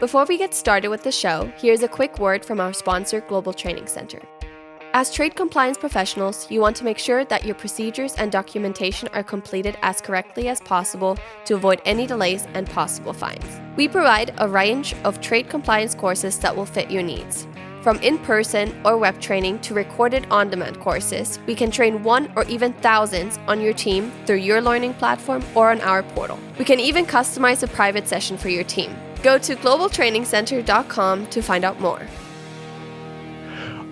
Before we get started with the show, here's a quick word from our sponsor, Global Training Center. As trade compliance professionals, you want to make sure that your procedures and documentation are completed as correctly as possible to avoid any delays and possible fines. We provide a range of trade compliance courses that will fit your needs. From in-person or web training to recorded on-demand courses, we can train one or even thousands on your team through your learning platform or on our portal. We can even customize a private session for your team. Go to globaltrainingcenter.com to find out more.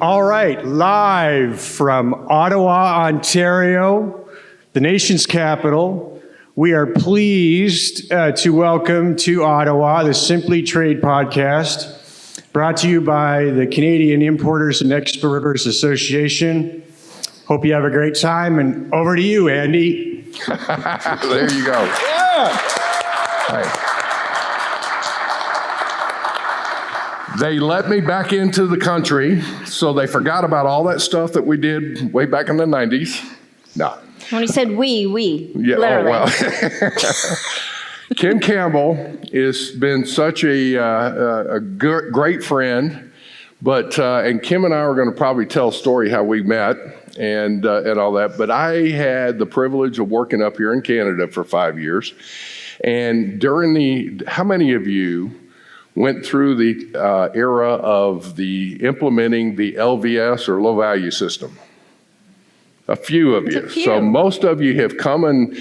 All right, live from Ottawa, Ontario, the nation's capital, we are pleased to welcome to Ottawa the SimplyTrade podcast, brought to you by the Canadian Importers and Exporters Association. Hope you have a great time, and over to you, Andy. There you go. Yeah. Right. They let me back into the country, so they forgot about all that stuff that we did way back in the 90s. No. When he said we, yeah, literally. Oh, well. Kim Campbell has been such a great friend, but and Kim and I are going to probably tell a story how we met and all that. But I had the privilege of working up here in Canada for 5 years, and during how many of you went through the era of the implementing the LVS or low value system? A few of you. So most of you have come and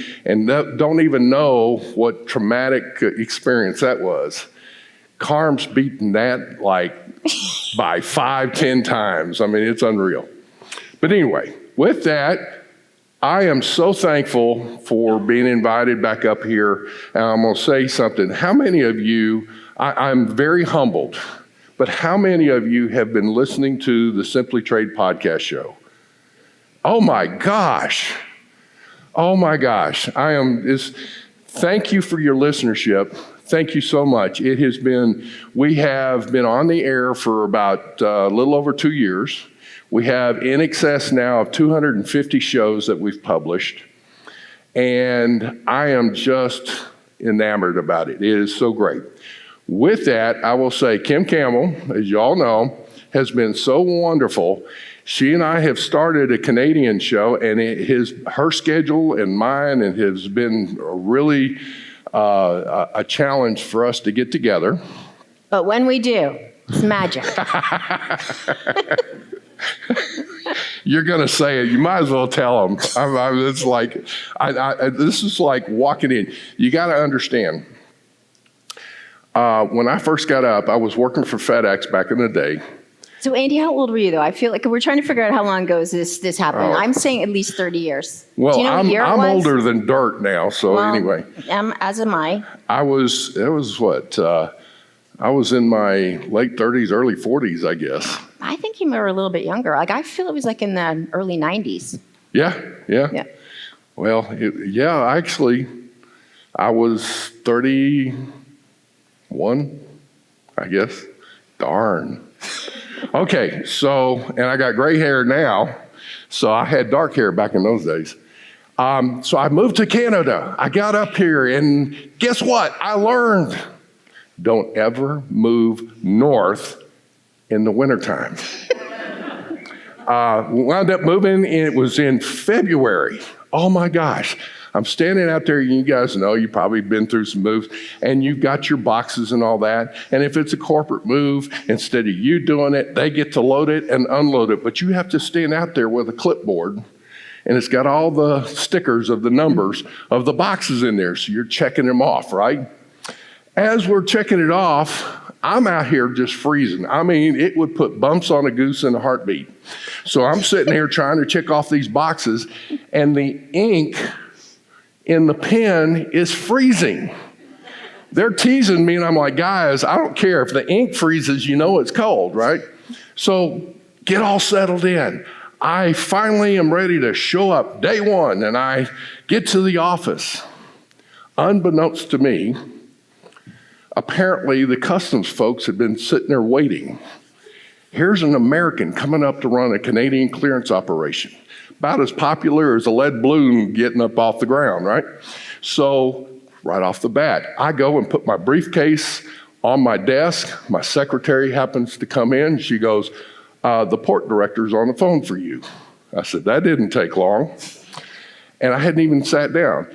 don't even know what traumatic experience that was. Carm's beaten that like by 5-10 times. I mean, it's unreal. But anyway, with that, I am so thankful for being invited back up here. And I'm going to say something. How many of you, I'm very humbled, but how many of you have been listening to the SimplyTrade podcast show? Oh my gosh. Thank you for your listenership. Thank you so much. We have been on the air for about a little over 2 years. We have in excess now of 250 shows that we've published. And I am just enamored about it. It is so great. With that, I will say Kim Campbell, as you all know, has been so wonderful. She and I have started a Canadian show, and her schedule and mine, and has been really a challenge for us to get together. But when we do, it's magic. You're going to say it. You might as well tell them. It's like this is like walking in. You got to understand. When I first got up, I was working for FedEx back in the day. So Andy, how old were you though? I feel like we're trying to figure out how long ago this happened. I'm saying at least 30 years. Well, do you know what year I'm it was? older than dirt now. So anyway, as am I. I was in my late 30s, early 40s, I guess. I think you were a little bit younger. Like I feel it was like in the early 90s. Yeah. Well, actually, I was 31, I guess. Darn. Okay, and I got gray hair now, so I had dark hair back in those days. So I moved to Canada. I got up here, and guess what? I learned, don't ever move north in the wintertime. Wound up moving, and it was in February. Oh my gosh. I'm standing out there, you guys know, you've probably been through some moves, and you've got your boxes and all that. And if it's a corporate move, instead of you doing it, they get to load it and unload it. But you have to stand out there with a clipboard, and it's got all the stickers of the numbers of the boxes in there. So you're checking them off, right? As we're checking it off, I'm out here just freezing. I mean, it would put bumps on a goose in a heartbeat. So I'm sitting here trying to check off these boxes, and the ink in the pen is freezing. They're teasing me, and I'm like, guys, I don't care. If the ink freezes, you know it's cold, right? So get all settled in. I finally am ready to show up day one, and I get to the office. Unbeknownst to me, apparently the customs folks had been sitting there waiting. Here's an American coming up to run a Canadian clearance operation. About as popular as a lead balloon getting up off the ground, right? So right off the bat, I go and put my briefcase On my desk, my secretary happens to come in. She goes, the port director's on the phone for you. I said, that didn't take long. And I hadn't even sat down.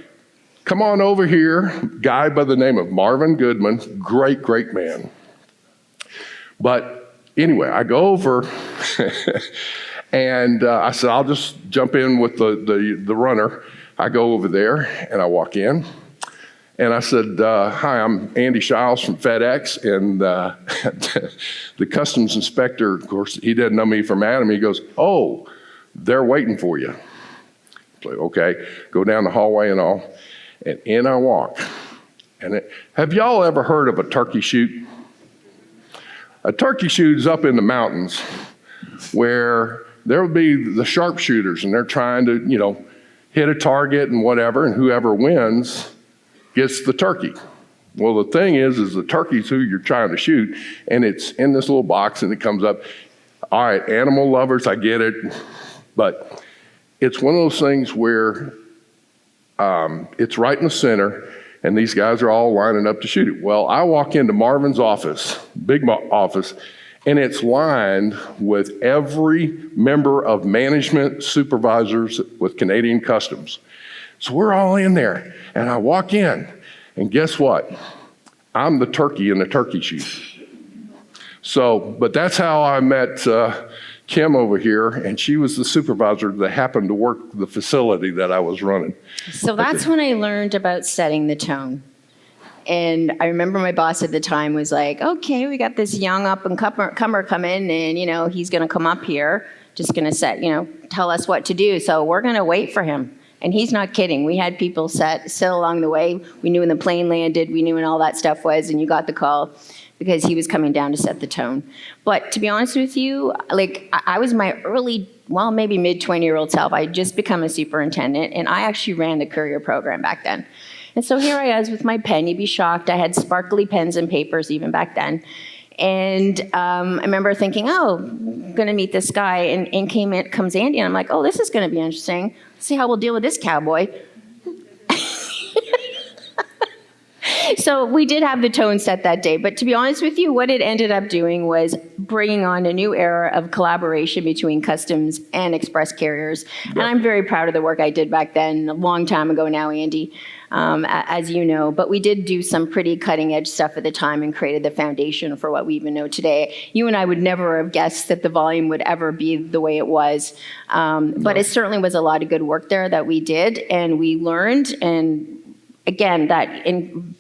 Come on over here, guy by the name of Marvin Goodman, great, great man. But anyway, I go over and I said, I'll just jump in with the runner. I go over there and I walk in and I said, hi, I'm Andy Shiles from FedEx. And the customs inspector, of course, he didn't know me from Adam. He goes, oh, they're waiting for you. I was like, okay, go down the hallway and all. And in I walk. And have y'all ever heard of a turkey shoot? A turkey shoot is up in the mountains where there will be the sharpshooters and they're trying to, hit a target and whatever, and whoever wins gets the turkey. Well, the thing is the turkey's who you're trying to shoot, and it's in this little box and it comes up. All right, animal lovers, I get it, but it's one of those things where it's right in the center, and these guys are all lining up to shoot it. Well, I walk into Marvin's office, big office, and it's lined with every member of management, supervisors with Canadian Customs. So we're all in there, and I walk in, and guess what? I'm the turkey in the turkey shoot. So, but that's how I met Kim over here, and she was the supervisor that happened to work the facility that I was running. So that's when I learned about setting the tone. And I remember my boss at the time was like, okay, we got this young up-and-comer come in, and, he's going to come up here, just going to tell us what to do. So we're going to wait for him. And he's not kidding. We had people sit along the way. We knew when the plane landed. We knew when all that stuff was, and you got the call because he was coming down to set the tone. But to be honest with you, I was my maybe mid-20-year-old self. I had just become a superintendent, and I actually ran the courier program back then. And so here I was with my pen. You'd be shocked. I had sparkly pens and papers even back then. And I remember thinking, I'm going to meet this guy. And in comes Andy, and I'm like, oh, this is going to be interesting. Let's see how we'll deal with this cowboy. So we did have the tone set that day. But to be honest with you, what it ended up doing was bringing on a new era of collaboration between customs and express carriers. Yep. And I'm very proud of the work I did back then, a long time ago now, Andy, as you know. But we did do some pretty cutting edge stuff at the time and created the foundation for what we even know today. You and I would never have guessed that the volume would ever be the way it was. But it certainly was a lot of good work there that we did, and we learned. And again, that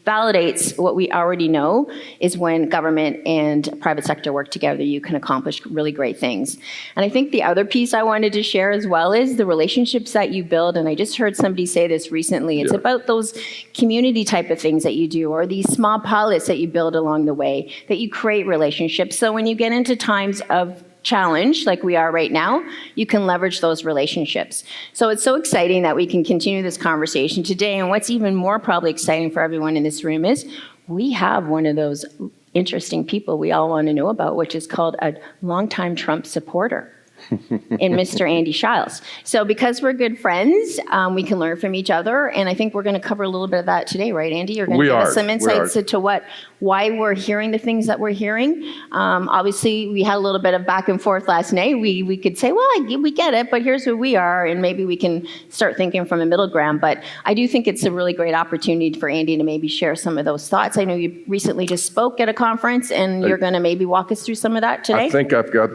validates what we already know is when government and private sector work together, you can accomplish really great things. And I think the other piece I wanted to share as well is the relationships that you build. And I just heard somebody say this recently. It's about those community type of things that you do, or these small pilots that you build along the way, that you create relationships. So when you get into times of challenge like we are right now, you can leverage those relationships. So it's so exciting that we can continue this conversation today. And what's even more probably exciting for everyone in this room is we have one of those interesting people we all want to know about, which is called a longtime Trump supporter in Mr. Andy Shiles. So because we're good friends, we can learn from each other. And I think we're going to cover a little bit of that today, right, Andy? You're going to give us some insights into why we're hearing the things that we're hearing. Obviously, we had a little bit of back and forth last night. We could say, well, we get it, but here's who we are. And maybe we can start thinking from a middle ground. But I do think it's a really great opportunity for Andy to maybe share some of those thoughts. I know you recently just spoke at a conference, and you're going to maybe walk us through some of that today. I think I've got...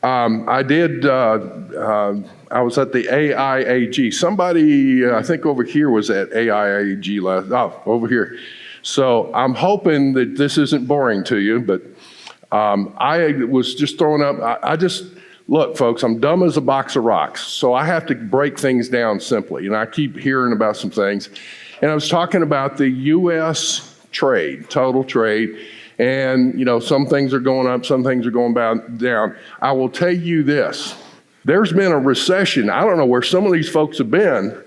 I did, I was at the AIAG. Somebody, I think over here was at AIAG over here. So I'm hoping that this isn't boring to you, but I was just throwing up, look, folks, I'm dumb as a box of rocks. So I have to break things down simply. And I keep hearing about some things. And I was talking about the U.S. trade, total trade. And, some things are going up, some things are going down. I will tell you this. There's been a recession. I don't know where some of these folks have been,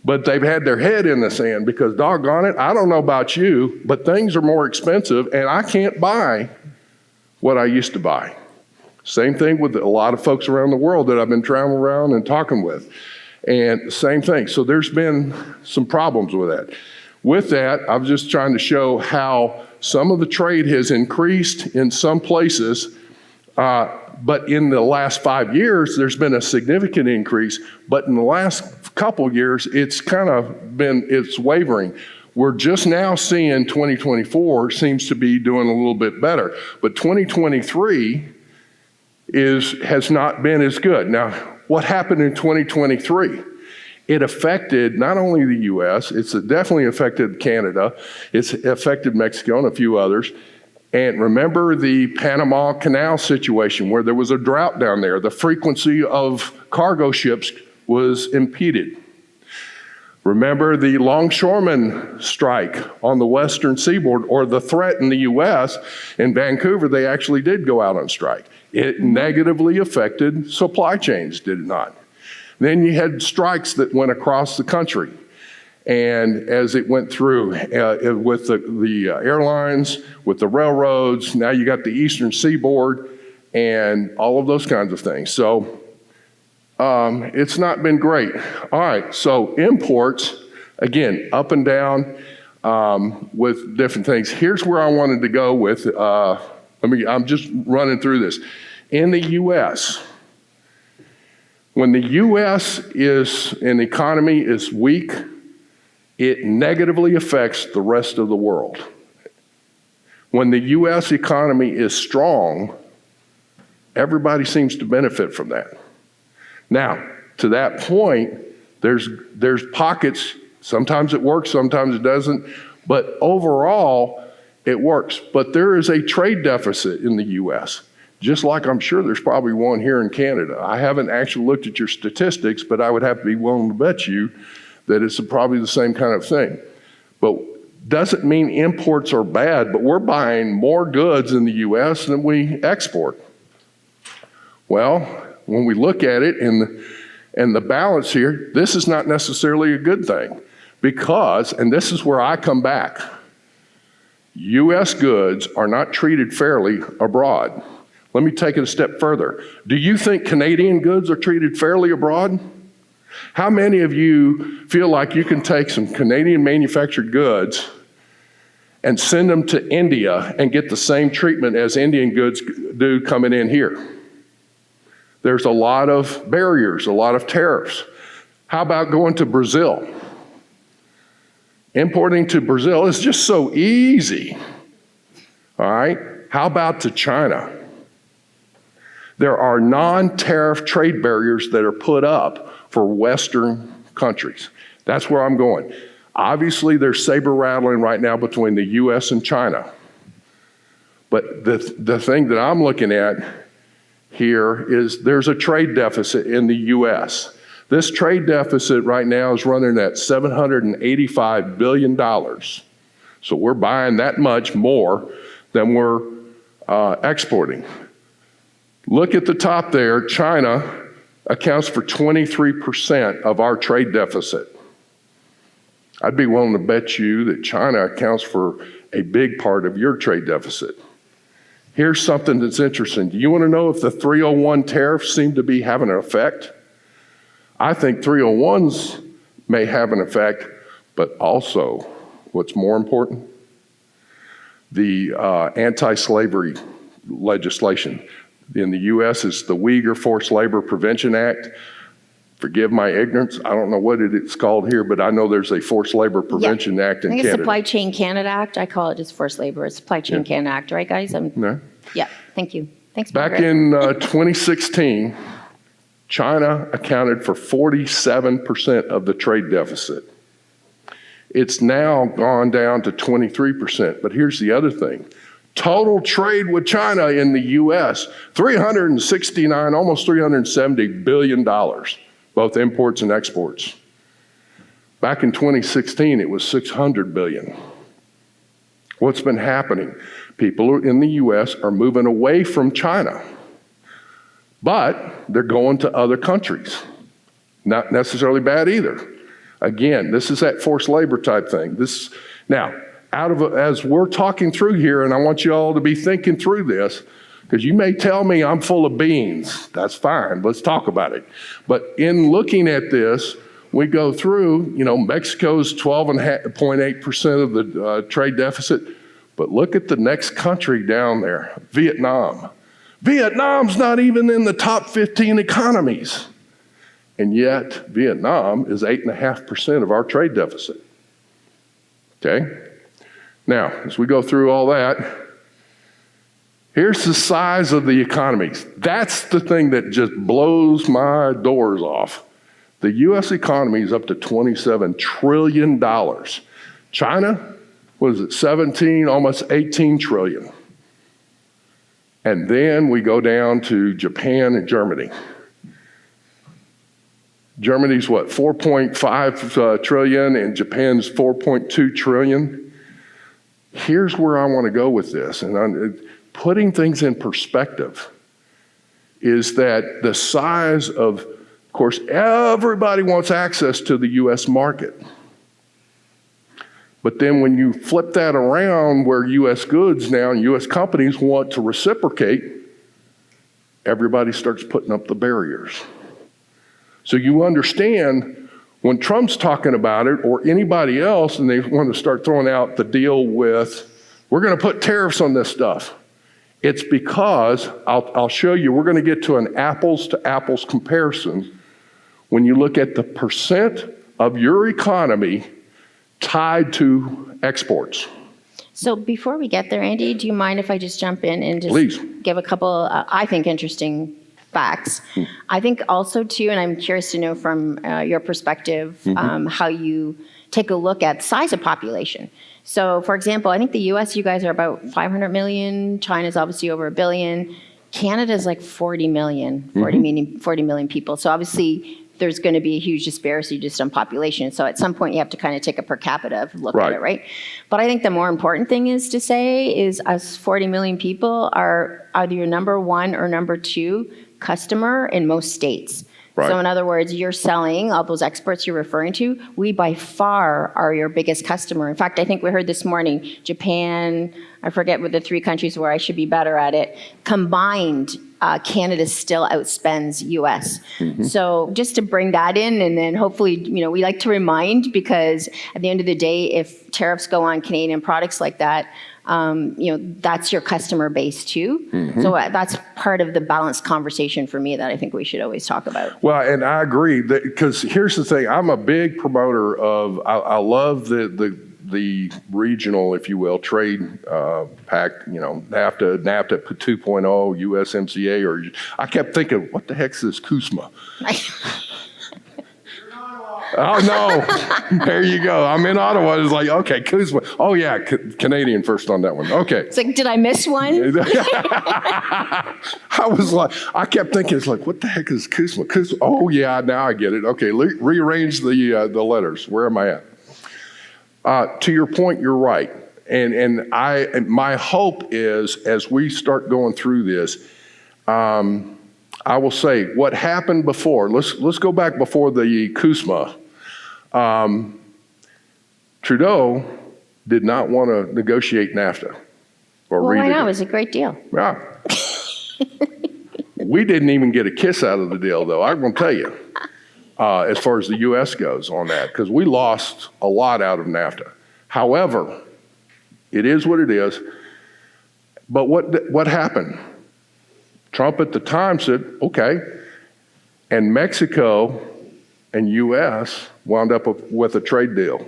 but they've had their head in the sand because, doggone it, I don't know about you, but things are more expensive, and I can't buy what I used to buy. Same thing with a lot of folks around the world that I've been traveling around and talking with. And same thing. So there's been some problems with that. With that, I'm just trying to show how some of the trade has increased in some places, but in the last 5 years, there's been a significant increase. But in the last couple years, it's wavering. We're just now seeing 2024 seems to be doing a little bit better, but 2023 has not been as good. Now, what happened in 2023? It affected not only the U.S., it's definitely affected Canada, it's affected Mexico and a few others. And remember the Panama Canal situation where there was a drought down there. The frequency of cargo ships was impeded. Remember the longshoremen strike on the western seaboard, or the threat in the U.S. In Vancouver, they actually did go out on strike. It negatively affected supply chains, did it not? Then you had strikes that went across the country. And as it went through with the airlines, with the railroads, now you got the eastern seaboard and all of those kinds of things. So it's not been great. All right, so imports, again, up and down with different things. Here's where I wanted to go with, I'm just running through this. In the U.S., when the U.S. an economy is weak, it negatively affects the rest of the world. When the U.S. economy is strong, everybody seems to benefit from that. Now, to that point, there's pockets, sometimes it works, sometimes it doesn't, but overall, it works. But there is a trade deficit in the U.S., just like I'm sure there's probably one here in Canada. I haven't actually looked at your statistics, but I would have to be willing to bet you that it's probably the same kind of thing. But doesn't mean imports are bad, but we're buying more goods in the U.S. than we export. Well, when we look at it and the balance here, this is not necessarily a good thing because, and this is where I come back, U.S. goods are not treated fairly abroad. Let me take it a step further. Do you think Canadian goods are treated fairly abroad? How many of you feel like you can take some Canadian manufactured goods and send them to India and get the same treatment as Indian goods do coming in here? There's a lot of barriers, a lot of tariffs. How about going to Brazil? Importing to Brazil is just so easy. All right? How about to China? There are non-tariff trade barriers that are put up for Western countries. That's where I'm going. Obviously, there's saber rattling right now between the U.S. and China. But the thing that I'm looking at here is there's a trade deficit in the U.S. This trade deficit right now is running at $785 billion. So we're buying that much more than we're exporting. Look at the top there. China accounts for 23% of our trade deficit. I'd be willing to bet you that China accounts for a big part of your trade deficit. Here's something that's interesting. Do you want to know if the 301 tariffs seem to be having an effect? I think 301s may have an effect, but also, what's more important, the anti-slavery legislation. In the U.S., it's the Uyghur Forced Labor Prevention Act. Forgive my ignorance. I don't know what it's called here, but I know there's a Forced Labor Prevention Act in Canada. I think it's Supply Chain Canada Act. I call it just Forced Labor. It's Supply Chain Canada Act, right, guys? No. Yeah, thank you. Thanks, Back Margaret. in 2016, China accounted for 47% of the trade deficit. It's now gone down to 23%. But here's the other thing. Total trade with China in the U.S., $369, almost $370 billion, both imports and exports. Back in 2016, it was $600 billion. What's been happening? People in the U.S. are moving away from China, but they're going to other countries. Not necessarily bad either. Again, this is that forced labor type thing. Now, as we're talking through here, and I want you all to be thinking through this, because you may tell me I'm full of beans. That's fine. Let's talk about it. But in looking at this, we go through, Mexico's 12.8% of the trade deficit, But look at the next country down there, Vietnam. Vietnam's not even in the top 15 economies. And yet, Vietnam is 8.5% of our trade deficit. Okay? Now, as we go through all that, here's the size of the economies. That's the thing that just blows my doors off. The U.S. economy is up to $27 trillion. China, what is it, 17, almost 18 trillion. And then we go down to Japan and Germany. Germany's what, 4.5 trillion, and Japan's 4.2 trillion. Here's where I want to go with this, and putting things in perspective is that the size of course, everybody wants access to the U.S. market. But then when you flip that around where U.S. goods now and U.S. companies want to reciprocate, everybody starts putting up the barriers. So you understand when Trump's talking about it or anybody else and they want to start throwing out the deal with, we're going to put tariffs on this stuff. It's because, I'll show you, we're going to get to an apples to apples comparison when you look at the percent of your economy tied to exports. So before we get there, Andy, do you mind if I just jump in and just Please. give a couple, I think, interesting facts? I think also, too, and I'm curious to know from your perspective, how you take a look at size of population. So, for example, I think the U.S., you guys are about 500 million. China's obviously over 1 billion. Canada's like 40 million, 40 million people. So obviously, there's going to be a huge disparity just on population. So at some point, you have to kind of take a per capita look at it, right? But I think the more important thing is to say is us 40 million people are either your number one or number two customer in most states. Right. So in other words, you're selling all those exports you're referring to. We by far are your biggest customer. In fact, I think we heard this morning, Japan, I forget what the 3 countries where I should be better at it, combined, Canada still outspends US. So just to bring that in, and then hopefully, we like to remind, because at the end of the day, if tariffs go on Canadian products like that, that's your customer base too. So that's part of the balanced conversation for me that I think we should always talk about. Well, and I agree, because here's the thing. I'm a big promoter of, I love the regional, if you will, trade pact, NAFTA 2.0, USMCA, or I kept thinking, what the heck's this CUSMA? Oh, no. There you go. I'm in Ottawa. It's like, okay, CUSMA. Oh, yeah, Canadian first on that one. Okay. It's like, did I miss one? I was like, I kept thinking, it's like, what the heck is CUSMA? CUSMA. Oh, yeah, now I get it. Okay, rearrange the letters. Where am I at? To your point, you're right. And my hope is, as we start going through this, I will say what happened before. Let's go back before the CUSMA. Trudeau did not want to negotiate NAFTA. I know, it was a great deal. Yeah. We didn't even get a kiss out of the deal, though, I'm going to tell you, as far as the U.S. goes on that, because we lost a lot out of NAFTA. However, it is what it is. But what happened? Trump at the time said, okay, and Mexico and U.S. wound up with a trade deal.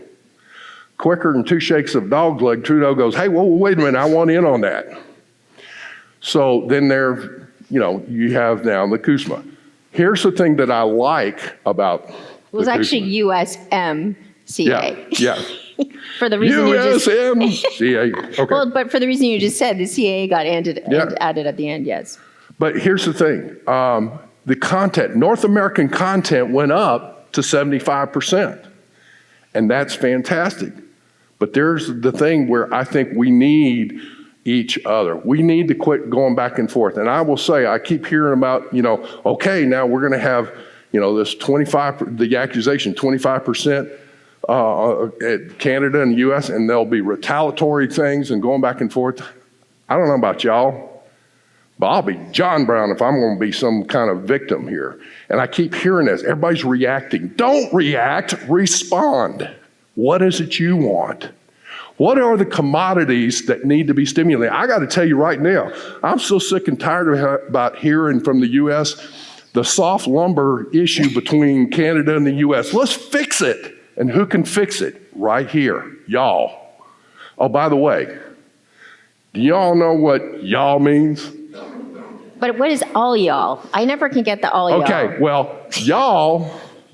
Quicker than 2 shakes of dog's leg, Trudeau goes, hey, whoa, wait a minute, I want in on that. So then you have now the CUSMA. Here's the thing that I like about it was actually USMCA. Yeah. For the reason USMCA. Okay. Well, but for the reason you just said, the CA got added at the end, yes. But here's the thing. The content, North American content went up to 75%. And that's fantastic. But there's the thing where I think we need each other. We need to quit going back and forth. And I will say, I keep hearing about, okay, now we're going to have, this 25, the accusation, 25% at Canada and the U.S., and there'll be retaliatory things and going back and forth. I don't know about y'all, but I'll be John Brown if I'm going to be some kind of victim here. And I keep hearing this. Everybody's reacting. Don't react, respond. What is it you want? What are the commodities that need to be stimulated? I got to tell you right now, I'm so sick and tired about hearing from the U.S. the soft lumber issue between Canada and the U.S. Let's fix it. And who can fix it? Right here, y'all. Oh, by the way, do y'all know what y'all means? But what is all y'all? I never can get the all y'all. Okay, well, y'all,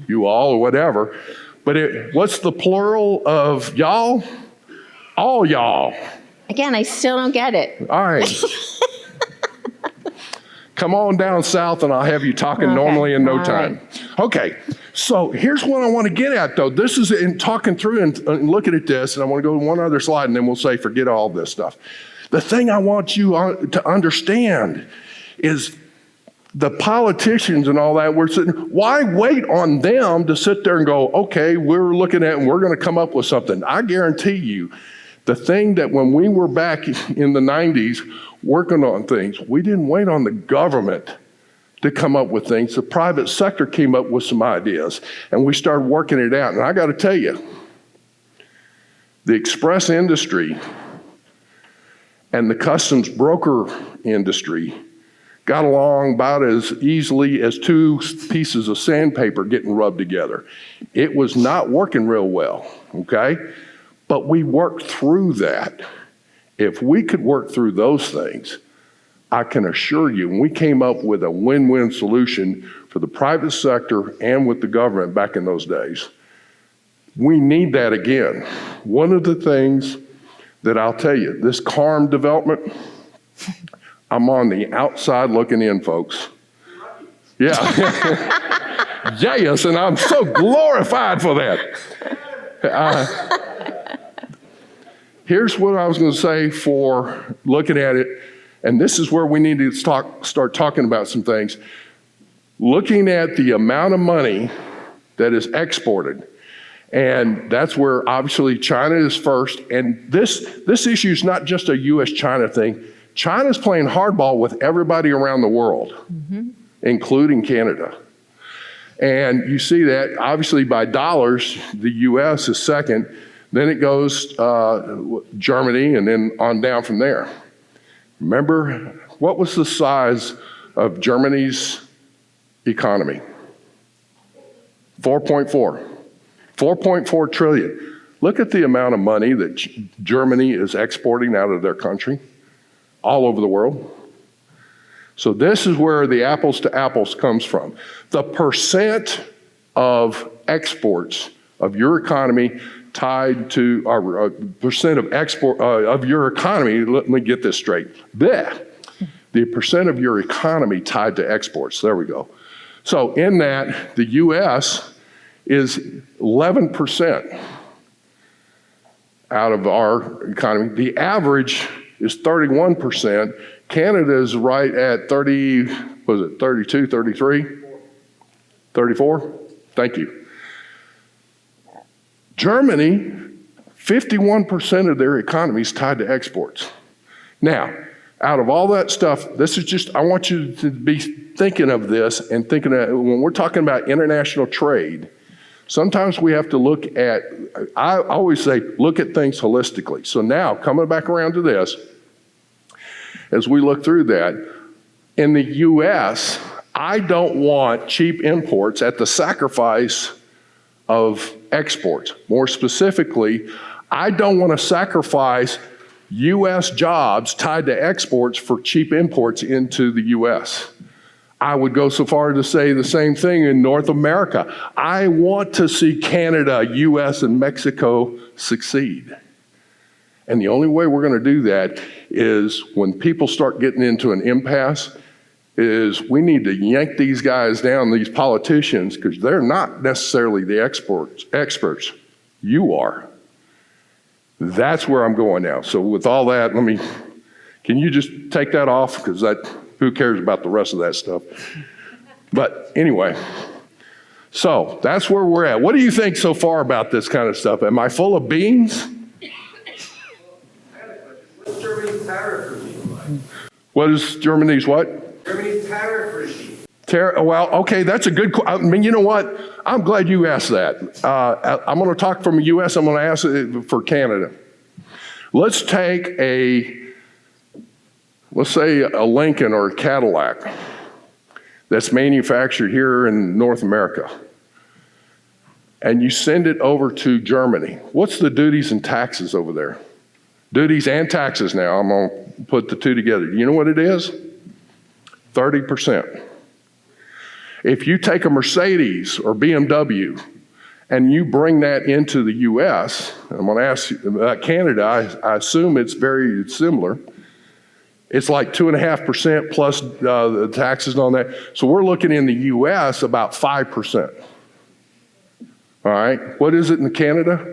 you all or whatever, but what's the plural of y'all? All y'all. Again, I still don't get it. All right. Come on down south and I'll have you talking normally in no time. Right. Okay, so here's what I want to get at though. This is in talking through and looking at this, and I want to go to one other slide and then we'll say forget all this stuff. The thing I want you to understand is the politicians and all that, we're sitting, why wait on them to sit there and go, okay, we're looking at and we're going to come up with something. I guarantee you, the thing that when we were back in the 90s working on things, we didn't wait on the government to come up with things. The private sector came up with some ideas and we started working it out. And I got to tell you, the express industry and the customs broker industry got along about as easily as two pieces of sandpaper getting rubbed together. It was not working real well, okay? But we worked through that. If we could work through those things, I can assure you, we came up with a win-win solution for the private sector and with the government back in those days. We need that again. One of the things that I'll tell you, this CARM development, I'm on the outside looking in, folks. Yeah. Yes, and I'm so glorified for that. Here's what I was going to say for looking at it, and this is where we need to start talking about some things. Looking at the amount of money that is exported, and that's where obviously China is first, and this issue is not just a U.S.-China thing. China's playing hardball with everybody around the world, including Canada. And you see that obviously by dollars, the U.S. is second. Then it goes Germany and then on down from there. Remember, what was the size of Germany's economy? 4.4 trillion. Look at the amount of money that Germany is exporting out of their country. All over the world. So this is where the apples to apples comes from. The percent of exports of your economy tied to our percent of export of your economy, let me get this straight. The percent of your economy tied to exports. There we go. So in that, the U.S. is 11% out of our economy. The average is 31%. Canada is right at 32, 33? 34? Thank you. Germany, 51% of their economy is tied to exports. Now, out of all that stuff, this is just, I want you to be thinking of this and thinking of, when we're talking about international trade, sometimes we have to look at, I always say, look at things holistically. So now, coming back around to this, as we look through that, in the U.S., I don't want cheap imports at the sacrifice of exports. More specifically, I don't want to sacrifice U.S. jobs tied to exports for cheap imports into the U.S. I would go so far to say the same thing in North America. I want to see Canada, U.S., and Mexico succeed. And the only way we're going to do that is when people start getting into an impasse, is we need to yank these guys down, these politicians, because they're not necessarily the experts. You are. That's where I'm going now. So with all that, can you just take that off? Because who cares about the rest of that stuff? But anyway, so that's where we're at. What do you think so far about this kind of stuff? Am I full of beans? What's Germany's tariff regime like? What is Germany's what? Germany's tariff regime. Well, okay, that's a good question. You know what? I'm glad you asked that. I'm going to talk from the U.S. I'm going to ask it for Canada. let's take let's say a Lincoln or a Cadillac that's manufactured here in North America, and you send it over to Germany. What's the duties and taxes over there? Duties and taxes now, I'm gonna put the two together. You know what it is? 30%. If you take a Mercedes or BMW and you bring that into the US, I'm gonna ask you about Canada, I assume it's very similar. It's like 2.5% plus the taxes on that. So we're looking in the US about 5%. All right, what is it in Canada?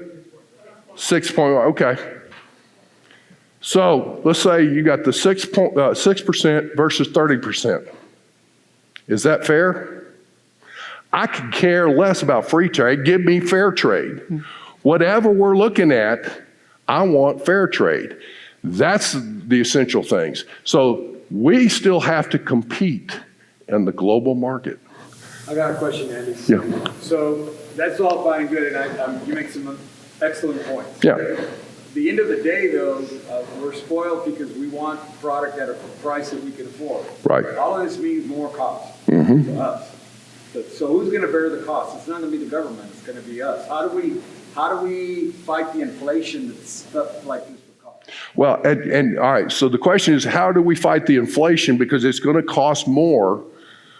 6.1, okay. So let's say you got the 6% versus 30%. Is that fair? I could care less about free trade. Give me fair trade. Whatever we're looking at, I want fair trade. That's the essential things. So we still have to compete in the global market. I got a question, Andy. Yeah. So that's all fine and good, and you make some excellent points. Yeah. The end of the day, though, we're spoiled because we want product at a price that we can afford. Right. All of this means more cost to us. So who's going to bear the cost? It's not going to be the government. It's going to be us. How do we fight the inflation that stuff like this would cost? Well, and all right. So the question is, how do we fight the inflation? Because it's going to cost more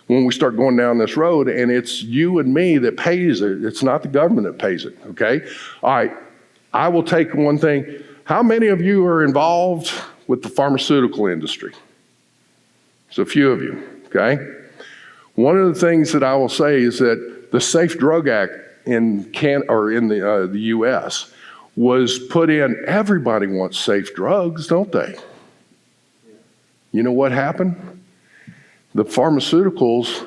when we start going down this road, and it's you and me that pays it. It's not the government that pays it. Okay. All right. I will take one thing. How many of you are involved with the pharmaceutical industry? It's a few of you. Okay. One of the things that I will say is that the Safe Drug Act in the U.S. was put in. Everybody wants safe drugs, don't they? You know what happened? The pharmaceuticals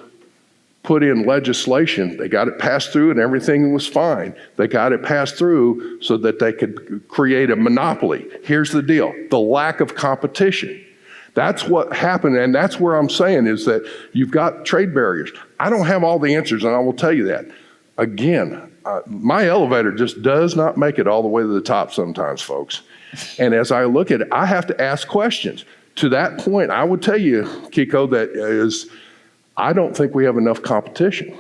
put in legislation. They got it passed through, and everything was fine. They got it passed through so that they could create a monopoly. Here's the deal: the lack of competition. That's what happened, and that's where I'm saying is that you've got trade barriers. I don't have all the answers, and I will tell you that. Again, my elevator just does not make it all the way to the top sometimes, folks. And as I look at it, I have to ask questions. To that point, I would tell you, Kiko, that is, I don't think we have enough competition.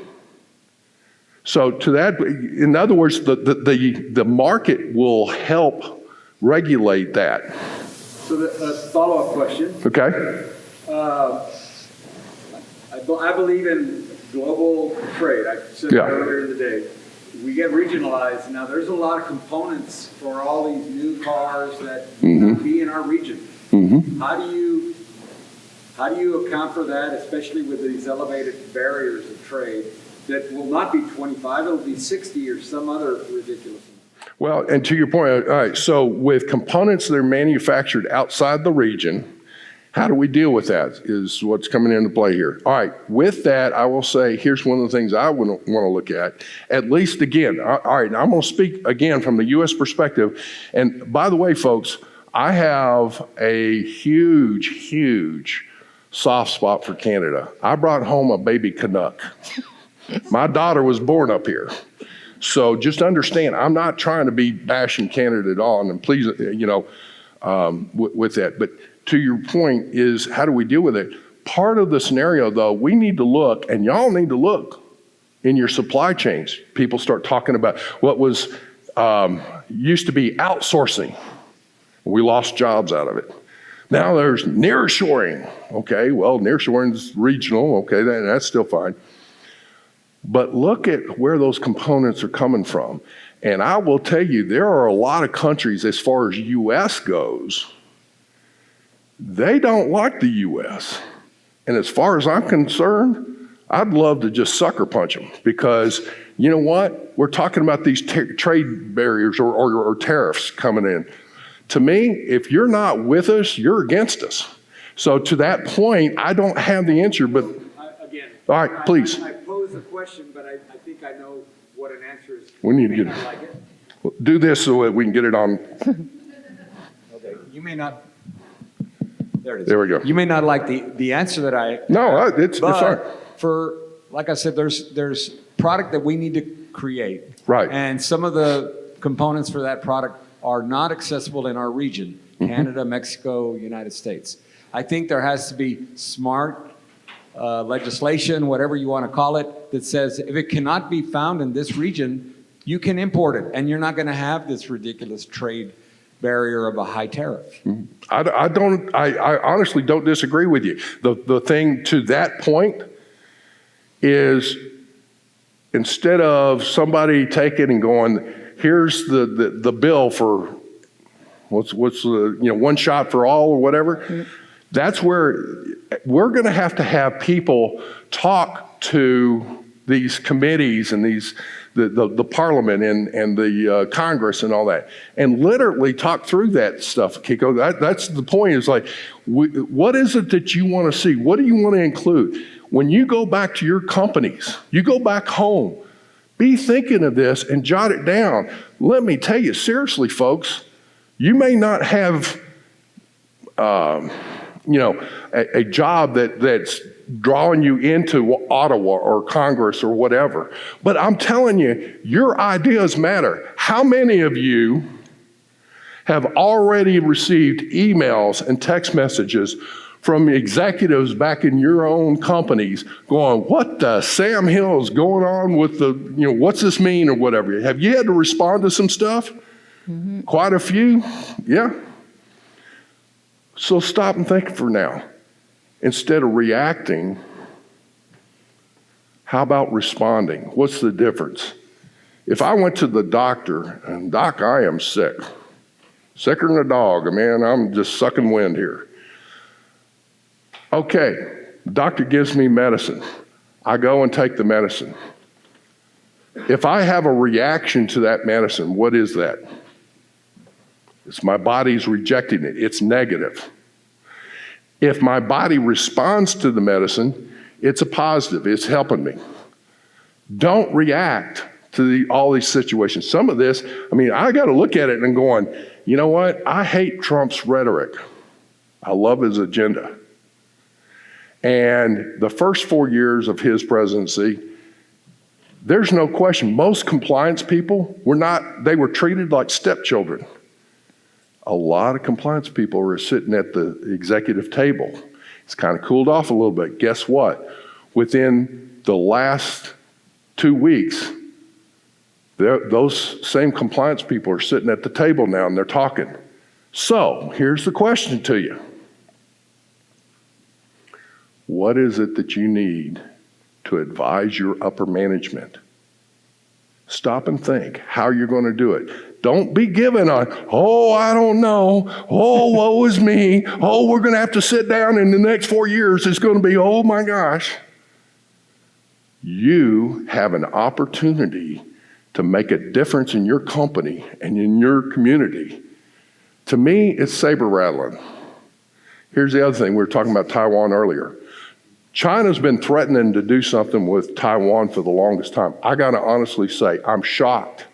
So to that, in other words, the market will help regulate that. So a follow-up question. Okay. I believe in global trade. I said that earlier in the day. We get regionalized. Now, there's a lot of components for all these new cars that will be in our region. How do you account for that, especially with these elevated barriers of trade that will not be 25, it'll be 60 or some other ridiculous amount? Well, and to your point, all right, so with components that are manufactured outside the region, how do we deal with that is what's coming into play here. All right, with that, I will say, here's one of the things I want to look at least again. All right, I'm going to speak again from the U.S. perspective. And by the way, folks, I have a huge soft spot for Canada. I brought home a baby Canuck. My daughter was born up here. So just understand, I'm not trying to be bashing Canada at all, and please, with that. But to your point is, how do we deal with it? Part of the scenario, though, we need to look, and y'all need to look in your supply chains. People start talking about what was used to be outsourcing. We lost jobs out of it. Now there's nearshoring. Okay, well, nearshoring is regional. Okay, that's still fine. But look at where those components are coming from. And I will tell you, there are a lot of countries, as far as U.S. goes, they don't like the U.S. And as far as I'm concerned, I'd love to just sucker punch them, because you know what? We're talking about these trade barriers or tariffs coming in. To me, if you're not with us, you're against us. So to that point, I don't have the answer, but Again, all right, please. I pose a question, but I think I know what an answer is. We need to You get may not like it. do this so that we can get it on. Okay, you may not. There it is. There we go. You may not like the answer that I. No, it's fine. For, like I said, there's product that we need to create. Right. And some of the components for that product are not accessible in our region, Canada, Mexico, United States. I think there has to be smart legislation, whatever you want to call it, that says if it cannot be found in this region, you can import it, and you're not going to have this ridiculous trade barrier of a high tariff. I honestly don't disagree with you. The thing to that point is, instead of somebody taking and going, here's the bill for what's the, one shot for all or whatever, that's where we're going to have people talk to these committees and the parliament and the Congress and all that, and literally talk through that stuff, Kiko. That's the point, is like, what is it that you want to see? What do you want to include? When you go back to your companies, you go back home, be thinking of this and jot it down. Let me tell you, seriously, folks, you may not have a job that's drawing you into Ottawa or Congress or whatever. But I'm telling you, your ideas matter. How many of you have already received emails and text messages from executives back in your own companies going, what the Sam Hill is going on with the, what's this mean or whatever? Have you had to respond to some stuff? Mm-hmm. Quite a few? Yeah. So stop and think for now. Instead of reacting, how about responding? What's the difference? If I went to the doctor and, Doc, I am sick, sicker than a dog, man, I'm just sucking wind here. Okay, the doctor gives me medicine. I go and take the medicine. If I have a reaction to that medicine, what is that? It's my body's rejecting it. It's negative. If my body responds to the medicine, it's a positive. It's helping me. Don't react to all these situations. Some of this, I got to look at it and going, you know what? I hate Trump's rhetoric. I love his agenda. And the first 4 years of his presidency, there's no question, most compliance people they were treated like stepchildren. A lot of compliance people were sitting at the executive table. It's kind of cooled off a little bit. Guess what? Within the last 2 weeks, those same compliance people are sitting at the table now and they're talking. So here's the question to you. What is it that you need to advise your upper management? Stop and think how you're going to do it. Don't be given on, I don't know. Woe is me. We're going to have to sit down in the next 4 years. It's going to be, oh my gosh. You have an opportunity to make a difference in your company and in your community. To me, it's saber rattling. Here's the other thing. We were talking about Taiwan earlier. China's been threatening to do something with Taiwan for the longest time. I got to honestly say, I'm shocked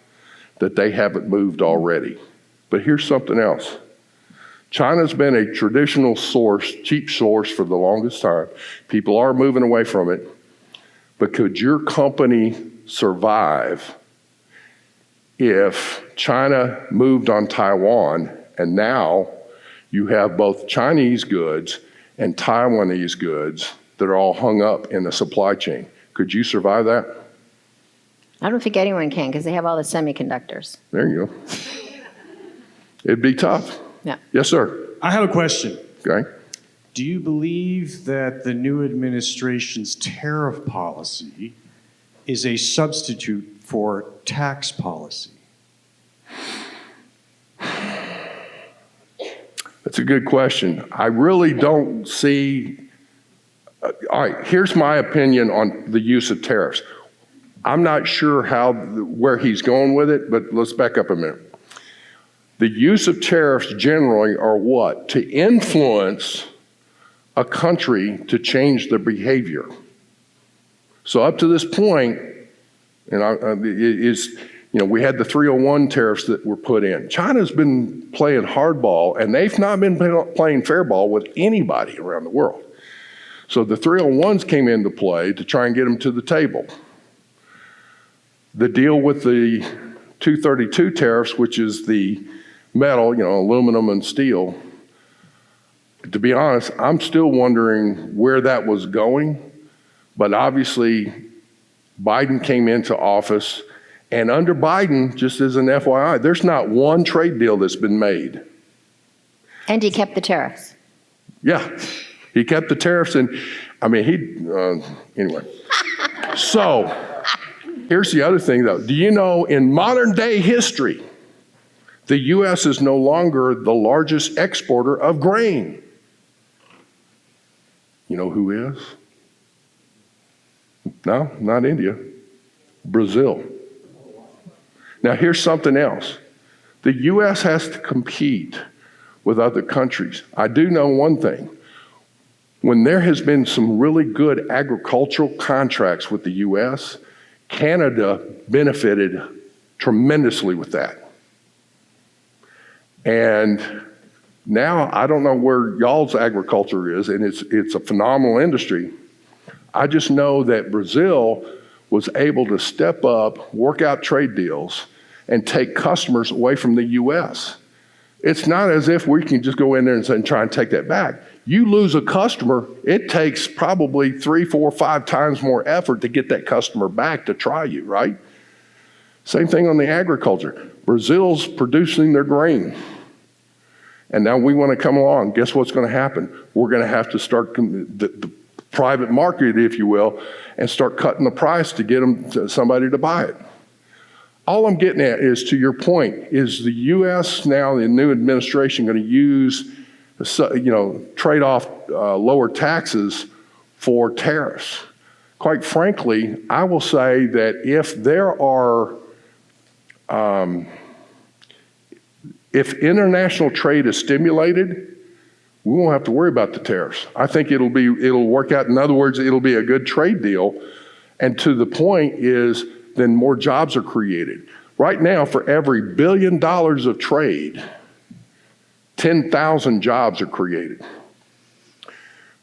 that they haven't moved already. But here's something else. China's been a traditional source, cheap source for the longest time. People are moving away from it. But could your company survive if China moved on Taiwan and now you have both Chinese goods and Taiwanese goods that are all hung up in the supply chain? Could you survive that? I don't think anyone can, because they have all the semiconductors. There you go. It'd be tough. Yeah. Yes, sir. I have a question. Okay. Do you believe that the new administration's tariff policy is a substitute for tax policy? That's a good question. I really don't see. All right, here's my opinion on the use of tariffs. I'm not sure where he's going with it, but let's back up a minute. The use of tariffs generally are what? To influence a country to change their behavior. So up to this point, we had the 301 tariffs that were put in. China's been playing hardball, and they've not been playing fair ball with anybody around the world. So the 301s came into play to try and get them to the table. The deal with the 232 tariffs, which is the metal, aluminum and steel. To be honest, I'm still wondering where that was going, but obviously Biden came into office, and under Biden, just as an FYI, there's not one trade deal that's been made. And he kept the tariffs. Yeah, he kept the tariffs, and anyway. So, here's the other thing though. Do you know in modern day history, the U.S. is no longer the largest exporter of grain? You know who is? No, not India. Brazil. Now here's something else. The U.S. has to compete with other countries. I do know one thing. When there has been some really good agricultural contracts with the U.S., Canada benefited tremendously with that. And now I don't know where y'all's agriculture is, and it's a phenomenal industry. I just know that Brazil was able to step up, work out trade deals, and take customers away from the U.S. It's not as if we can just go in there and try and take that back. You lose a customer, it takes probably 3, 4, 5 times more effort to get that customer back to try you, right? Same thing on the agriculture. Brazil's producing their grain. And now we want to come along. Guess what's going to happen? We're going to have to start the private market, if you will, and start cutting the price to get somebody to buy it. All I'm getting at is, to your point, is the U.S. now, the new administration, going to use, trade off lower taxes for tariffs? Quite frankly, I will say that if there are if international trade is stimulated, we won't have to worry about the tariffs. I think it'll work out. In other words, it'll be a good trade deal. And to the point is, then more jobs are created. Right now, for every $1 billion of trade, 10,000 jobs are created.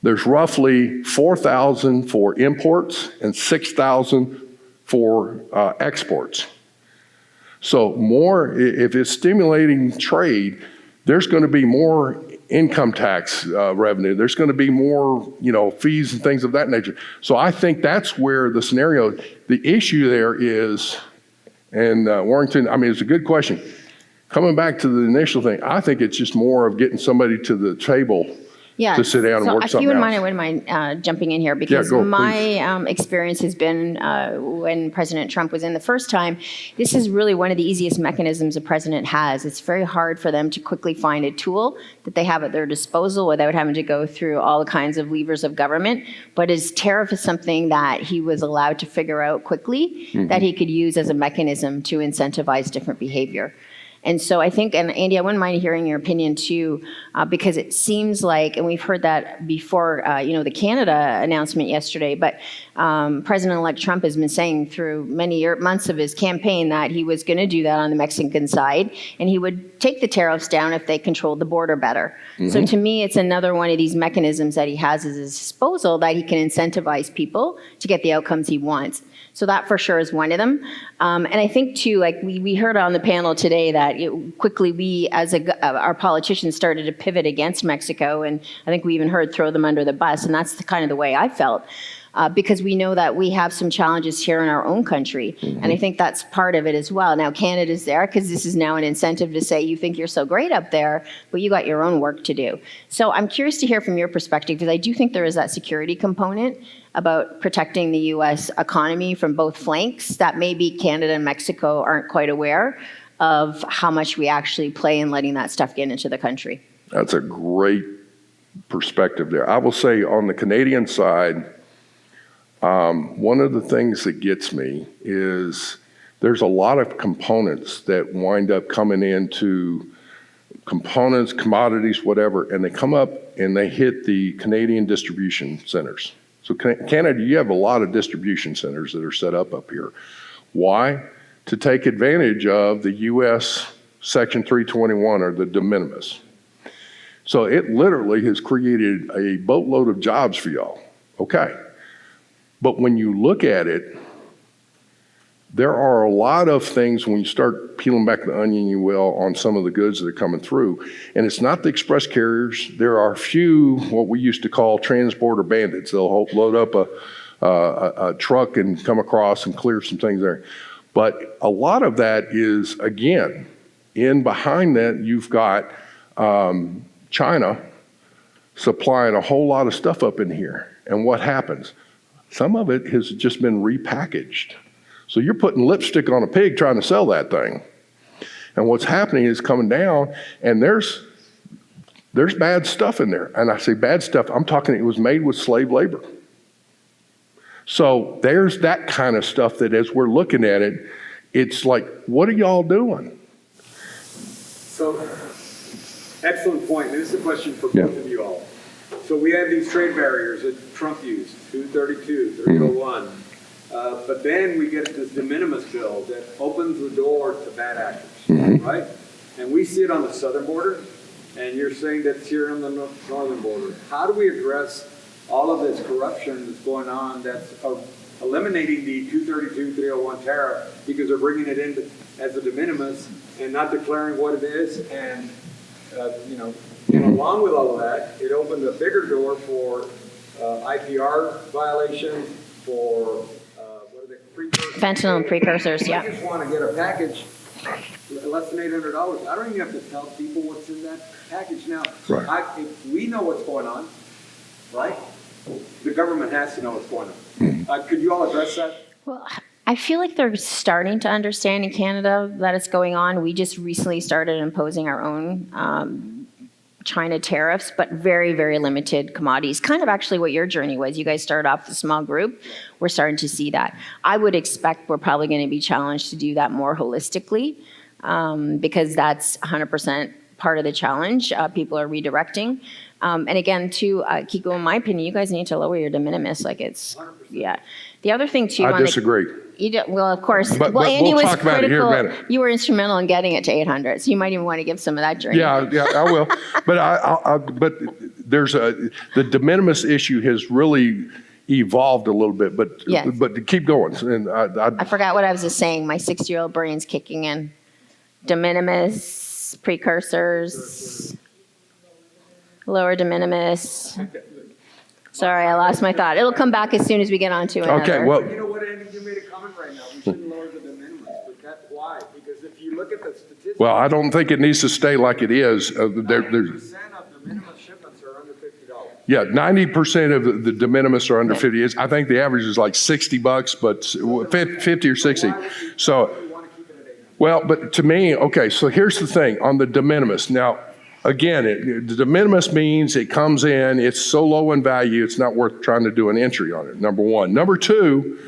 There's roughly 4,000 for imports and 6,000 for exports. So if it's stimulating trade, there's going to be more income tax revenue. There's going to be more, fees and things of that nature. So I think that's where the issue there is, and Warrington, it's a good question. Coming back to the initial thing, I think it's just more of getting somebody to the table to sit down and work something out. If you wouldn't mind jumping in here, because my experience has been when President Trump was in the first time, this is really one of the easiest mechanisms a president has. It's very hard for them to quickly find a tool that they have at their disposal without having to go through all kinds of levers of government. But his tariff is something that he was allowed to figure out quickly, that he could use as a mechanism to incentivize different behavior. And so I think, and Andy, I wouldn't mind hearing your opinion too, because it seems like, and we've heard that before, the Canada announcement yesterday, but President-elect Trump has been saying through many months of his campaign that he was going to do that on the Mexican side, and he would take the tariffs down if they controlled the border better. So to me, it's another one of these mechanisms that he has at his disposal that he can incentivize people to get the outcomes he wants. So that for sure is one of them. And I think too, like we heard on the panel today that quickly we, as our politicians, started to pivot against Mexico, and I think we even heard throw them under the bus, and that's kind of the way I felt. Because we know that we have some challenges here in our own country. And I think that's part of it as well. Now, Canada's there because this is now an incentive to say, you think you're so great up there, but you got your own work to do. So I'm curious to hear from your perspective, because I do think there is that security component about protecting the U.S. economy from both flanks that maybe Canada and Mexico aren't quite aware of how much we actually play in letting that stuff get into the country. That's a great perspective there. I will say on the Canadian side, one of the things that gets me is there's a lot of components that wind up coming into components, commodities, whatever, and they come up and they hit the Canadian distribution centers. So Canada, you have a lot of distribution centers that are set up here. Why? To take advantage of the U.S. Section 321 or the de minimis. So it literally has created a boatload of jobs for y'all. Okay. But when you look at it, there are a lot of things when you start peeling back the onion, you will, on some of the goods that are coming through. And it's not the express carriers. There are a few, what we used to call transporter bandits. They'll load up a truck and come across and clear some things there. But a lot of that is, again, in behind that, you've got China supplying a whole lot of stuff up in here. And what happens? Some of it has just been repackaged. So you're putting lipstick on a pig trying to sell that thing. And what's happening is coming down, and there's bad stuff in there. And I say bad stuff, I'm talking it was made with slave labor. So there's that kind of stuff that as we're looking at it, it's like, what are y'all doing? So, excellent point. And this is a question for both of you all. So we have these trade barriers that Trump used, 232, 301. But then we get this de minimis bill that opens the door to bad actors, right? And we see it on the southern border, and you're saying that it's here on the northern border. How do we address all of this corruption that's going on that's eliminating the 232, 301 tariff because they're bringing it in as a de minimis and not declaring what it is? And, along with all of that, it opened a bigger door for IPR violations, for fentanyl and precursors, yeah. I just want to get a package less than $800. I don't even have to tell people what's in that package now. Right. If we know what's going on, right? The government has to know what's going on. Could you all address that? Well, I feel like they're starting to understand in Canada that it's going on. We just recently started imposing our own China tariffs, but very, very limited commodities. Kind of actually what your journey was. You guys started off with a small group. We're starting to see that. I would expect we're probably going to be challenged to do that more holistically because that's 100% part of the challenge. People are redirecting. And again, too, Kiko, in my opinion, you guys need to lower your de minimis. Like it's, 100%. Yeah. The other thing, too. I disagree. Well, of course. But Andy we'll was talk about it here in a minute. You were instrumental in getting it to 800, so you might even want to give some of that journey. Yeah, I will. But there's the de minimis issue has really evolved a little bit. But Yes. but to keep going. And I forgot what I was just saying. My 60-year-old brain's kicking in. De minimis, precursors, lower de minimis. Sorry, I lost my thought. It'll come back as soon as we get on to another. Okay, well. You know what, Andy, you made a comment right now. We shouldn't lower the de minimis, but that's why. Because if you look at the statistics. Well, I don't think it needs to stay like it is. 90% of the minimum shipments are under $50. Yeah, 90% of the de minimis are under 50. I think the average is like $60, but 50 or 60. So, well, but to me, okay, so here's the thing on the de minimis. Now, again, the de minimis means it comes in, it's so low in value, it's not worth trying to do an entry on it, number one. Number two,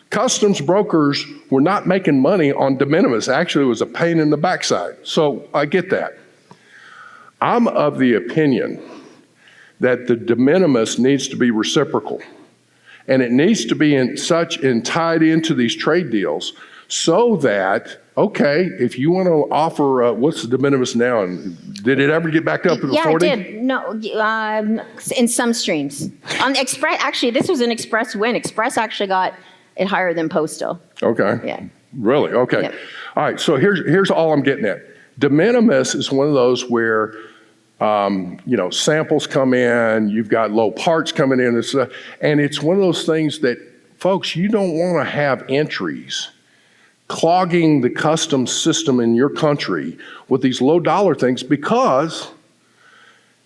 customs brokers were not making money on de minimis. Actually, it was a pain in the backside. So I get that. I'm of the opinion that the de minimis needs to be reciprocal. And it needs to be tied into these trade deals so that, okay, if you want to offer, what's the de minimis now? And did it ever get back up to the 40? Yeah, it did. No, in some streams. On Express, actually, this was an Express win. Express actually got it higher than Postal. Okay. Yeah. Really? Okay. Yep. All right. So here's all I'm getting at. De minimis is one of those where, samples come in, you've got low parts coming in and stuff, and it's one of those things that, folks, you don't want to have entries clogging the customs system in your country with these low dollar things because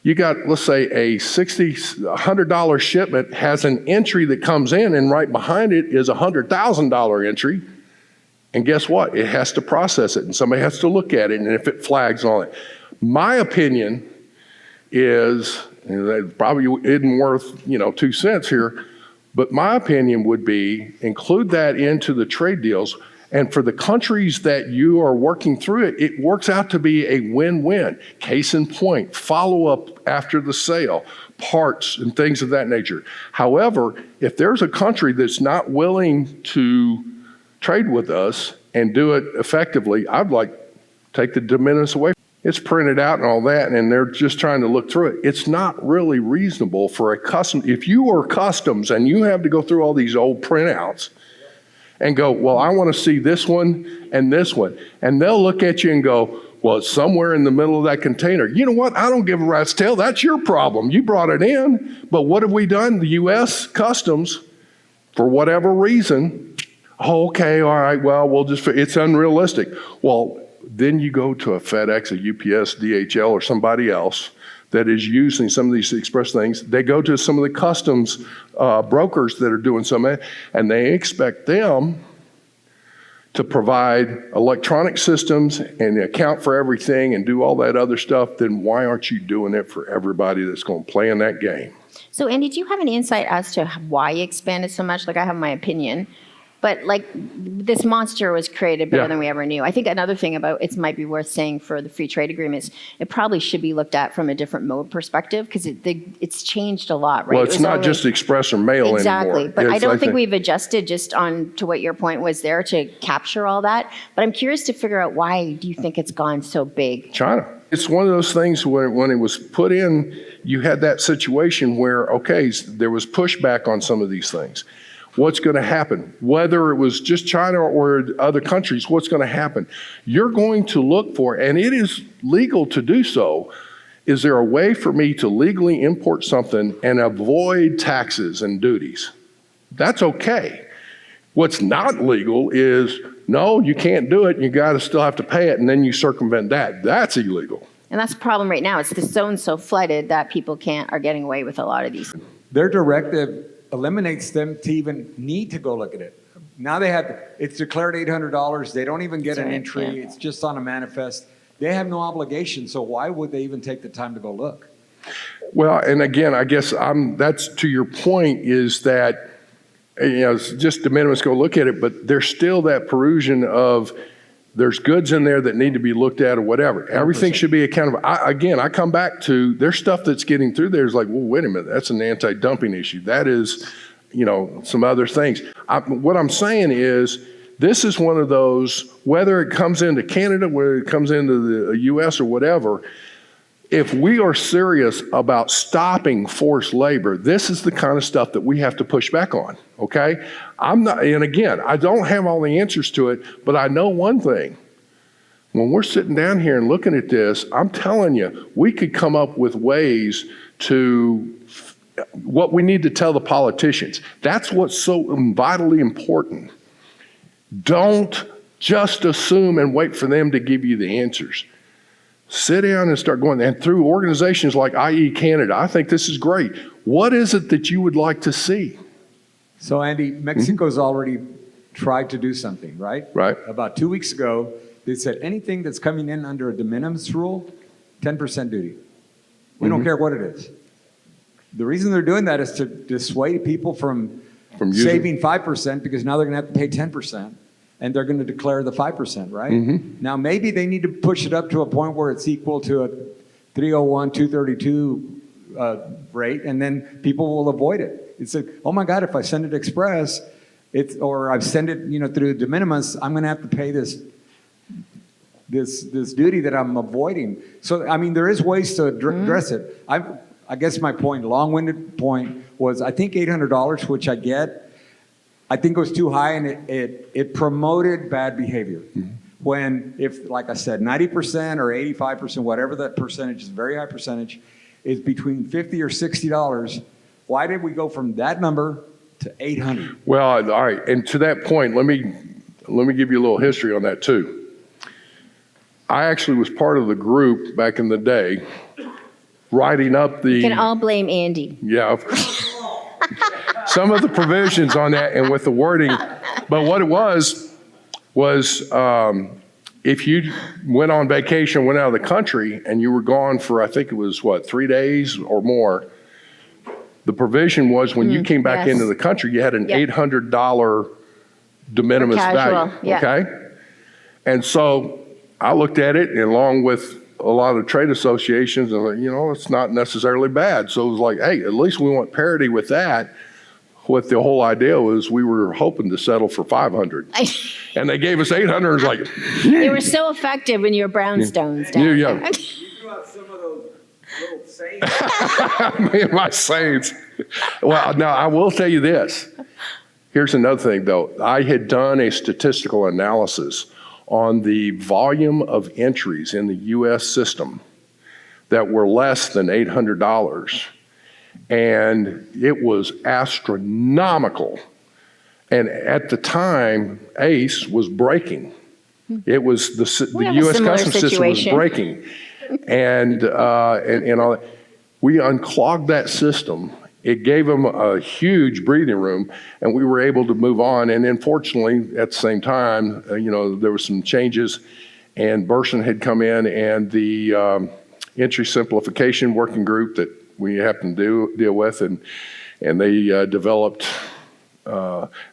you got, let's say, a $100 shipment has an entry that comes in and right behind it is a $100,000 entry. And guess what? It has to process it and somebody has to look at it and if it flags on it. My opinion is, and that probably isn't worth, 2 cents here, but my opinion would be include that into the trade deals. And for the countries that you are working through it, it works out to be a win-win. Case in point, follow-up after the sale, parts and things of that nature. However, if there's a country that's not willing to trade with us and do it effectively, I'd like take the de minimis away. It's printed out and all that, and they're just trying to look through it. It's not really reasonable for a custom. If you are customs and you have to go through all these old printouts, and go, well, I want to see this one and this one. And they'll look at you and go, well, it's somewhere in the middle of that container. You know what? I don't give a rat's tail. That's your problem. You brought it in. But what have we done? The U.S. Customs, for whatever reason, oh, okay, all right, well, it's unrealistic. Well, then you go to a FedEx, a UPS, DHL, or somebody else that is using some of these express things. They go to some of the customs brokers that are doing some of it, and they expect them to provide electronic systems and account for everything and do all that other stuff. Then why aren't you doing it for everybody that's going to play in that game? So, Andy, do you have an insight as to why you expanded so much? Like, I have my opinion, but like this monster was created better than we ever knew. I think another thing about it might be worth saying for the free trade agreements, it probably should be looked at from a different mode perspective because it's changed a lot, right? Well, it's not just express or mail anymore. Exactly, but I don't think we've adjusted just on to what your point was there to capture all that. But I'm curious to figure out why do you think it's gone so big? China. It's one of those things where when it was put in, you had that situation where, okay, there was pushback on some of these things. What's going to happen? Whether it was just China or other countries, what's going to happen? You're going to look for, and it is legal to do so, is there a way for me to legally import something and avoid taxes and duties? That's okay. What's not legal is, no, you can't do it, and you got to still have to pay it, and then you circumvent that. That's illegal. And that's the problem right now. It's the zone's so flooded that people are getting away with a lot of these. Their directive eliminates them to even need to go look at it. Now it's declared $800. They don't even get an entry. Yeah. It's just on a manifest. They have no obligation. So why would they even take the time to go look? Well, and again, I guess that's to your point is that, it's just de minimis, go look at it, but there's still that Perusian of there's goods in there that need to be looked at or whatever. 100%. Everything should be accountable. I come back to there's stuff that's getting through there is like, well, wait a minute, that's an anti-dumping issue. That is, some other things. What I'm saying is this is one of those, whether it comes into Canada, whether it comes into the U.S. or whatever, if we are serious about stopping forced labor, this is the kind of stuff that we have to push back on, okay? And again, I don't have all the answers to it, but I know one thing. When we're sitting down here and looking at this, I'm telling you, we could come up with ways to what we need to tell the politicians. That's what's so vitally important. Don't just assume and wait for them to give you the answers. Sit down and start going. And through organizations like IE Canada, I think this is great. What is it that you would like to see? So, Andy, Mexico's already tried to do something, right? Right. About 2 weeks ago, they said anything that's coming in under a de minimis rule, 10% duty. We don't care what it is. The reason they're doing that is to dissuade people from saving 5% because now they're going to have to pay 10%. And they're going to declare the 5%, right? Mm-hmm. Now, maybe they need to push it up to a point where it's equal to a 301, 232 rate, and then people will avoid it. It's like, oh my God, if I send it express, or I send it, through de minimis, I'm going to have to pay this duty that I'm avoiding. So, I mean, there is ways to address it. I guess my point, long-winded point, was I think $800, which I get, I think it was too high, and it promoted bad behavior. Mm-hmm. When, if, like I said, 90% or 85%, whatever that percentage is, very high percentage, is between $50 or $60, why did we go from that number to $800? Well, all right, and to that point, let me give you a little history on that too. I actually was part of the group back in the day, writing up the... You can all blame Andy. Yeah. Some of the provisions on that and with the wording, but what it was if you went on vacation, went out of the country, and you were gone for, I think it was 3 days or more, the provision was when you came back into the country, you had an $800 de minimis value, okay? And so I looked at it, and along with a lot of trade associations, and it's not necessarily bad. So it was like, hey, at least we want parity with that. What the whole idea was, we were hoping to settle for $500, and they gave us $800. It's like they were so effective in your brownstones. Down there. You threw out some of those little sayings. Me and my saints. Well, now I will tell you this: Here's another thing, though. I had done a statistical analysis on the volume of entries in the U.S. system that were less than $800, and it was astronomical. And at the time, ACE was breaking. It was the U.S. Customs system was breaking, and all that. We unclogged that system. It gave them a huge breathing room, and we were able to move on. And unfortunately, at the same time, there were some changes, and Burson had come in, and the entry simplification working group that we happened to deal with, and they developed.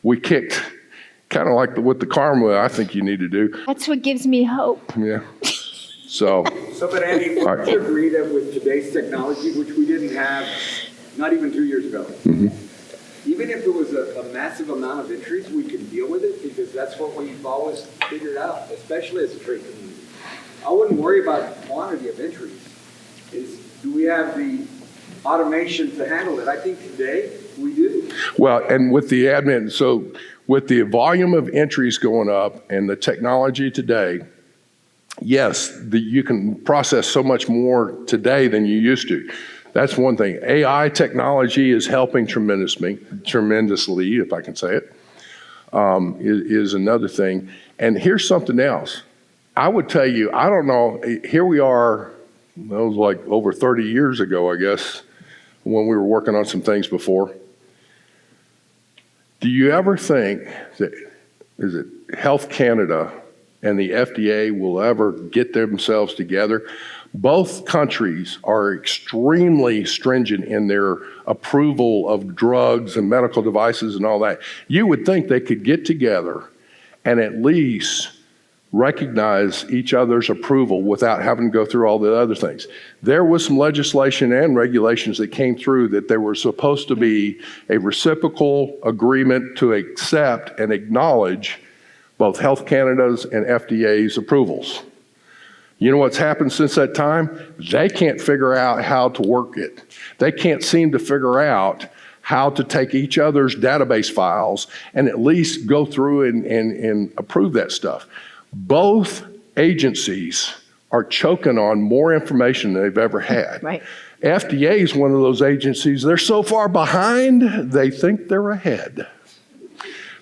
We kicked, kind of like with the karma I think you need to do. That's what gives me hope. Yeah. So, but Andy, would you agree that with today's technology, which we didn't have not even 2 years ago, even if it was a massive amount of entries, we could deal with it because that's what we've always figured out, especially as a trade community. I wouldn't worry about the quantity of entries. Do we have the automation to handle it? I think today we do. Well, and with the admin, so with the volume of entries going up and the technology today, yes, you can process so much more today than you used to. That's one thing. AI technology is helping tremendously, if I can say it, is another thing. And here's something else. I would tell you, I don't know, here we are, that was like over 30 years ago, I guess, when we were working on some things before. Do you ever think that, is it Health Canada and the FDA will ever get themselves together? Both countries are extremely stringent in their approval of drugs and medical devices and all that. You would think they could get together and at least recognize each other's approval without having to go through all the other things. There was some legislation and regulations that came through that there was supposed to be a reciprocal agreement to accept and acknowledge both Health Canada's and FDA's approvals. You know what's happened since that time? They can't figure out how to work it. They can't seem to figure out how to take each other's database files and at least go through and approve that stuff. Both agencies are choking on more information than they've ever had. Right. FDA is one of those agencies, they're so far behind, they think they're ahead.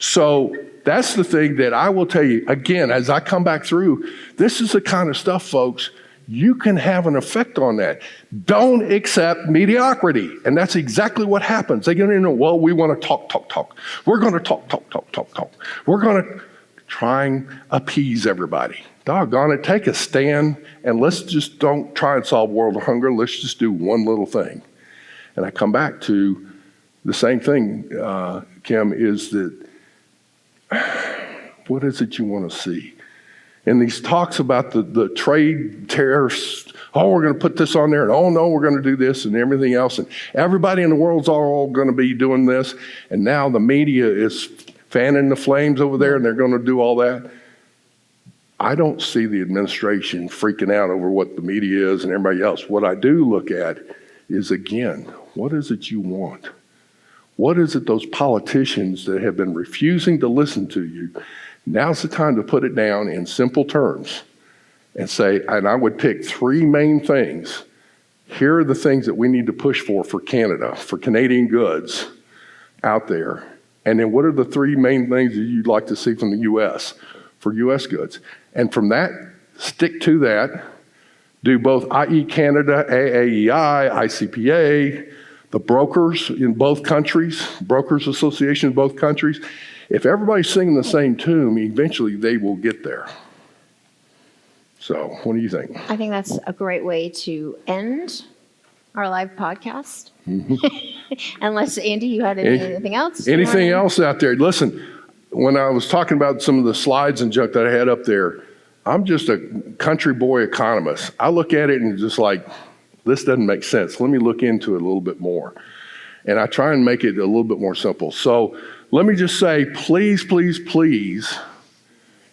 So that's the thing that I will tell you, again, as I come back through, this is the kind of stuff, folks, you can have an effect on that. Don't accept mediocrity. And that's exactly what happens. They get in and, well, we want to talk. We're going to talk. We're going to try and appease everybody. Doggone it, take a stand and let's just don't try and solve world hunger. Let's just do one little thing. And I come back to the same thing, Kim, is that what is it you want to see? And these talks about the trade tariffs, oh, we're going to put this on there, and oh, no, we're going to do this and everything else. And everybody in the world's all going to be doing this. And now the media is fanning the flames over there, and they're going to do all that. I don't see the administration freaking out over what the media is and everybody else. What I do look at is, again, what is it you want? What is it those politicians that have been refusing to listen to you? Now's the time to put it down in simple terms and say, and I would pick three main things. Here are the things that we need to push for Canada, for Canadian goods out there. And then what are the three main things that you'd like to see from the U.S. for U.S. goods? And from that, stick to that. Do both IE Canada, AAEI, ICPA, the brokers in both countries, brokers association in both countries. If everybody's singing the same tune, eventually they will get there. So what do you think? I think that's a great way to end our live podcast. Unless, Andy, you had anything else? Anything else out there? Listen, when I was talking about some of the slides and junk that I had up there, I'm just a country boy economist. I look at it and just like, this doesn't make sense. Let me look into it a little bit more. And I try and make it a little bit more simple. So let me just say, please, please, please,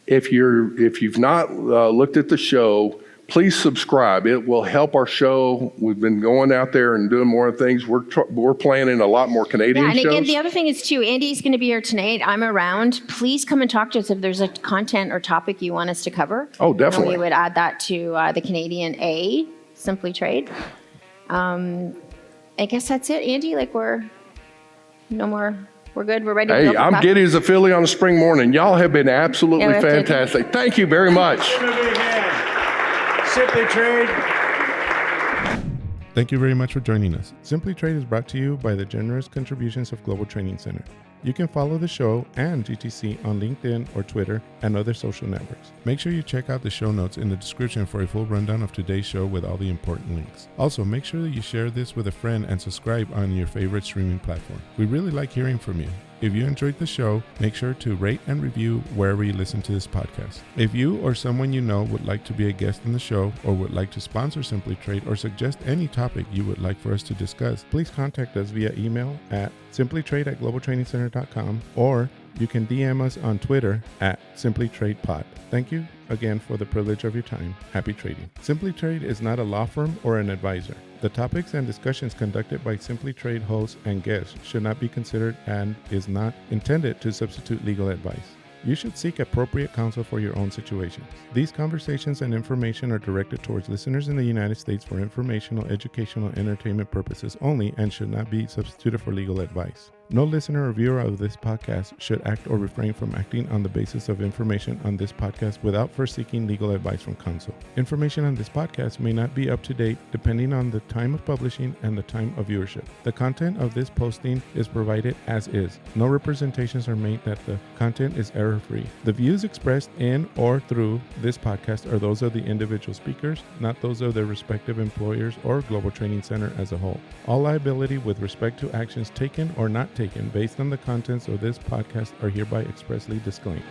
if you've not looked at the show, please subscribe. It will help our show. We've been going out there and doing more things. We're planning a lot more Canadian and shows. again, the other thing is too, Andy's going to be here tonight. I'm around. Please come and talk to us if there's a content or topic you want us to cover. Oh, definitely. And we would add that to the Canadian A, SimplyTrade. I guess that's it, Andy. Like we're good. We're ready to go. Hey, I'm giddy as a filly on a spring morning. Y'all have been absolutely fantastic. Thank you very much. SimplyTrade. Thank you very much for joining us. SimplyTrade is brought to you by the generous contributions of Global Training Center. You can follow the show and GTC on LinkedIn or Twitter and other social networks. Make sure you check out the show notes in the description for a full rundown of today's show with all the important links. Also, make sure that you share this with a friend and subscribe on your favorite streaming platform. We really like hearing from you. If you enjoyed the show, make sure to rate and review wherever you listen to this podcast. If you or someone you know would like to be a guest in the show or would like to sponsor SimplyTrade or suggest any topic you would like for us to discuss, please contact us via email at simplytrade@globaltrainingcenter.com or you can DM us on Twitter at SimplyTradePod. Thank you again for the privilege of your time. Happy trading. SimplyTrade is not a law firm or an advisor. The topics and discussions conducted by SimplyTrade hosts and guests should not be considered and is not intended to substitute legal advice. You should seek appropriate counsel for your own situations. These conversations and information are directed towards listeners in the United States for informational, educational, and entertainment purposes only and should not be substituted for legal advice. No listener or viewer of this podcast should act or refrain from acting on the basis of information on this podcast without first seeking legal advice from counsel. Information on this podcast may not be up to date depending on the time of publishing and the time of viewership. The content of this posting is provided as is. No representations are made that the content is error-free. The views expressed in or through this podcast are those of the individual speakers, not those of their respective employers or Global Training Center as a whole. All liability with respect to actions taken or not taken based on the contents of this podcast are hereby expressly disclaimed.